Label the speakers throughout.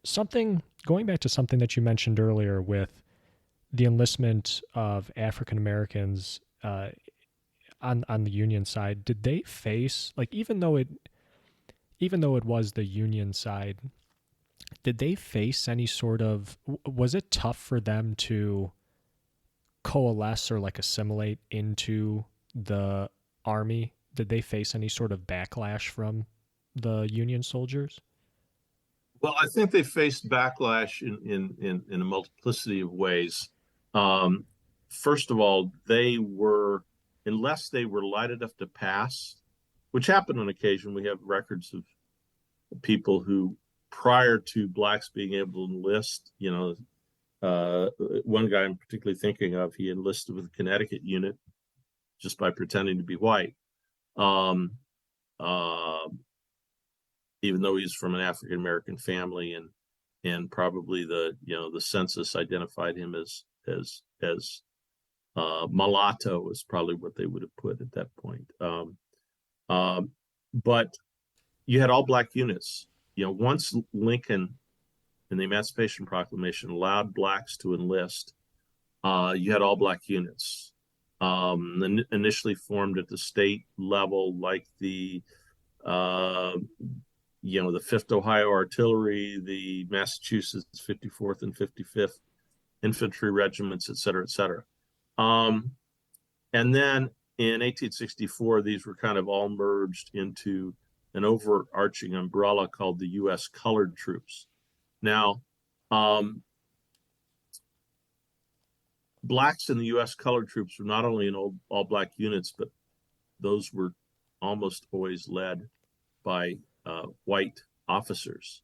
Speaker 1: Something going back to something that you mentioned earlier with the enlistment of African Americans on the Union side, did they face, like, even though it was the Union side, did they face any sort of, was it tough for them to coalesce or like assimilate into the army? Did they face any sort of backlash from the Union soldiers?
Speaker 2: Well, I think they faced backlash in a multiplicity of ways. Um, First of all, unless they were light enough to pass, which happened on occasion. We have records of people who, prior to blacks being able to enlist, one guy I'm particularly thinking of, he enlisted with the Connecticut unit just by pretending to be white. Um, uh, Even though he's from an African American family, and probably the census identified him as mulatto is probably what they would have put at that point. Um, but you had all black units. Once Lincoln in the Emancipation Proclamation allowed blacks to enlist, you had all black units. Initially formed at the state level, like uh, the 5th Ohio Artillery, the Massachusetts 54th and 55th Infantry Regiments, et cetera, et cetera. And then in 1864, these were kind of all merged into an overarching umbrella called the U.S. Colored Troops. Now, blacks in the U.S. Colored Troops were not only in all black units, but those were almost always led by white officers.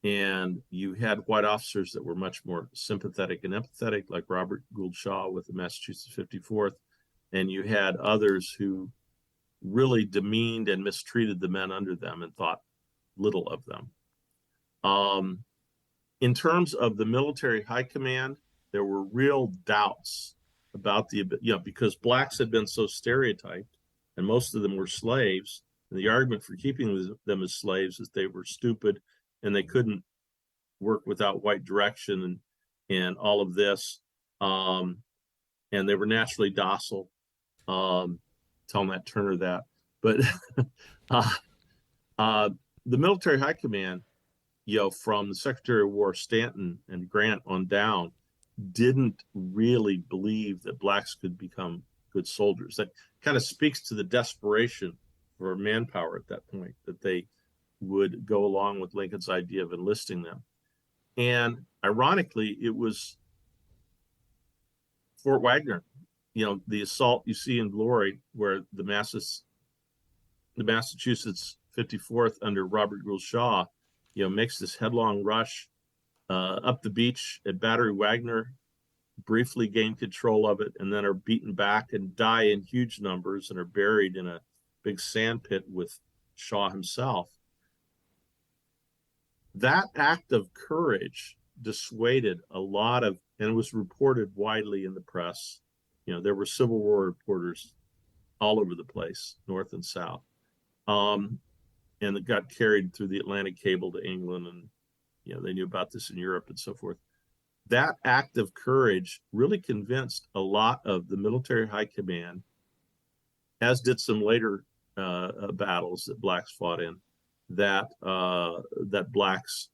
Speaker 2: And you had white officers that were much more sympathetic and empathetic, like Robert Gould Shaw with the Massachusetts 54th. And you had others who really demeaned and mistreated the men under them and thought little of them. In terms of the military high command, there were real doubts about because blacks had been so stereotyped, and most of them were slaves. And the argument for keeping them as slaves is they were stupid and they couldn't work without white direction and all of this. And they were naturally docile. Tell Nat Turner that. But uh, the military high command, from the Secretary of War Stanton and Grant on down, didn't really believe that blacks could become good soldiers. That kind of speaks to the desperation for manpower at that point, that they would go along with Lincoln's idea of enlisting them. And ironically, it was Fort Wagner, the assault you see in Glory, where the Massachusetts 54th under Robert Gould Shaw, makes this headlong rush up the beach at Battery Wagner, briefly gain control of it, and then are beaten back and die in huge numbers and are buried in a big sand pit with Shaw himself. That act of courage dissuaded a lot of, and it was reported widely in the press. There were Civil War reporters all over the place, north and south. And it got carried through the Atlantic cable to England, and they knew about this in Europe and so forth. That act of courage really convinced a lot of the military high command, as did some later battles that blacks fought in, that blacks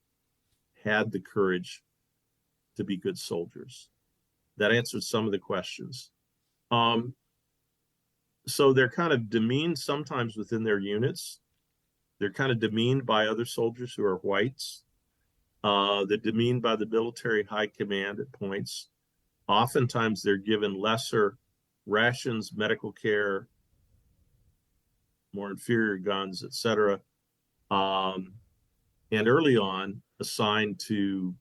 Speaker 2: had the courage to be good soldiers. That answered some of the questions. So they're kind of demeaned sometimes within their units. They're kind of demeaned by other soldiers who are whites. They're demeaned by the military high command at points. Oftentimes they're given lesser rations, medical care, more inferior guns, etc. And early on assigned to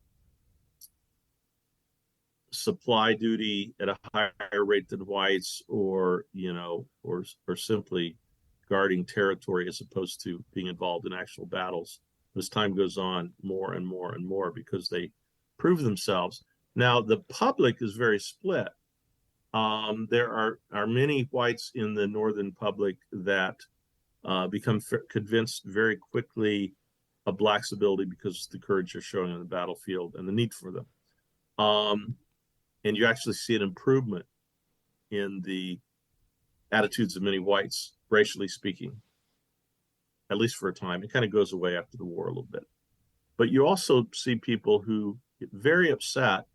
Speaker 2: supply duty at a higher rate than whites, or simply guarding territory as opposed to being involved in actual battles. As time goes on, more and more and more, because they prove themselves. Now the public is very split. There are many whites in the northern public that become convinced very quickly of blacks' ability because of the courage they're showing on the battlefield and the need for them. And you actually see an improvement in the attitudes of many whites, racially speaking, at least for a time. It kind of goes away after the war a little bit. But you also see people who get very upset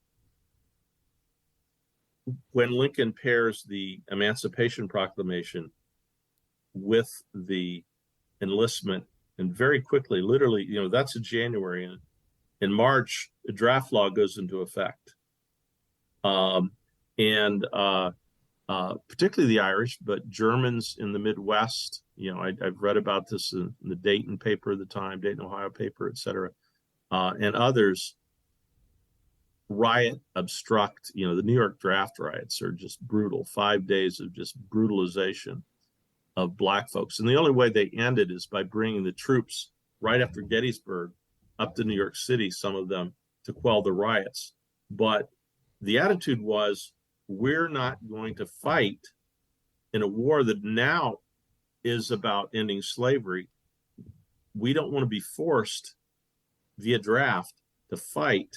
Speaker 2: when Lincoln pairs the Emancipation Proclamation with the enlistment, and very quickly, literally, that's in January, and in March, the draft law goes into effect. And particularly the Irish, but Germans in the Midwest, I've read about this in the Dayton paper at the time, Dayton, Ohio paper, et cetera, and others riot, obstruct. The New York draft riots are just brutal. 5 days of just brutalization of black folks. And the only way they ended is by bringing the troops right after Gettysburg up to New York City, some of them, to quell the riots. But the attitude was, we're not going to fight in a war that now is about ending slavery. We don't want to be forced via draft to fight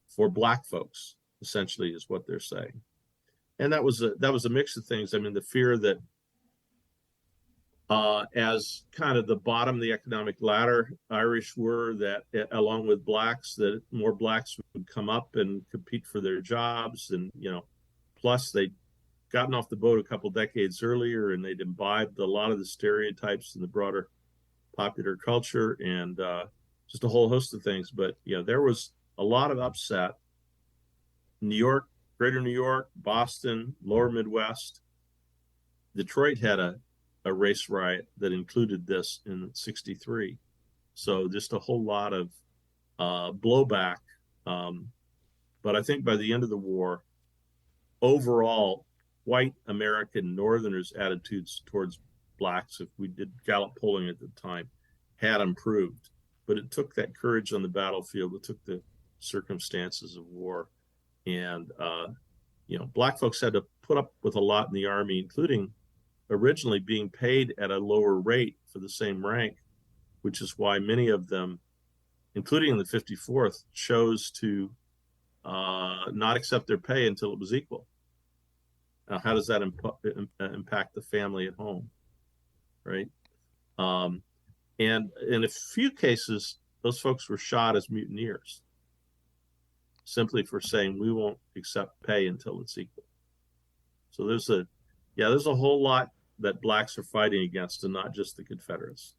Speaker 2: for black folks, essentially, is what they're saying. And that was a mix of things. I mean, the fear that as kind of the bottom of the economic ladder, Irish were, that along with blacks, that more blacks would come up and compete for their jobs. And, plus they'd gotten off the boat a couple decades earlier, and they'd imbibed a lot of the stereotypes in the broader popular culture, and just a whole host of things. But, there was a lot of upset. New York, greater New York, Boston, lower Midwest. Detroit had a race riot that included this in '63. So just a whole lot of blowback. But I think by the end of the war, overall, white American Northerners' attitudes towards blacks, if we did Gallup polling at the time, had improved. But it took that courage on the battlefield. It took the circumstances of war. And, black folks had to put up with a lot in the Army, including originally being paid at a lower rate for the same rank, which is why many of them, including the 54th, chose to not accept their pay until it was equal. Now, how does that impact the family at home, right? And in a few cases, those folks were shot as mutineers, simply for saying, we won't accept pay until it's equal. So there's a whole lot that blacks are fighting against, and not just the Confederates.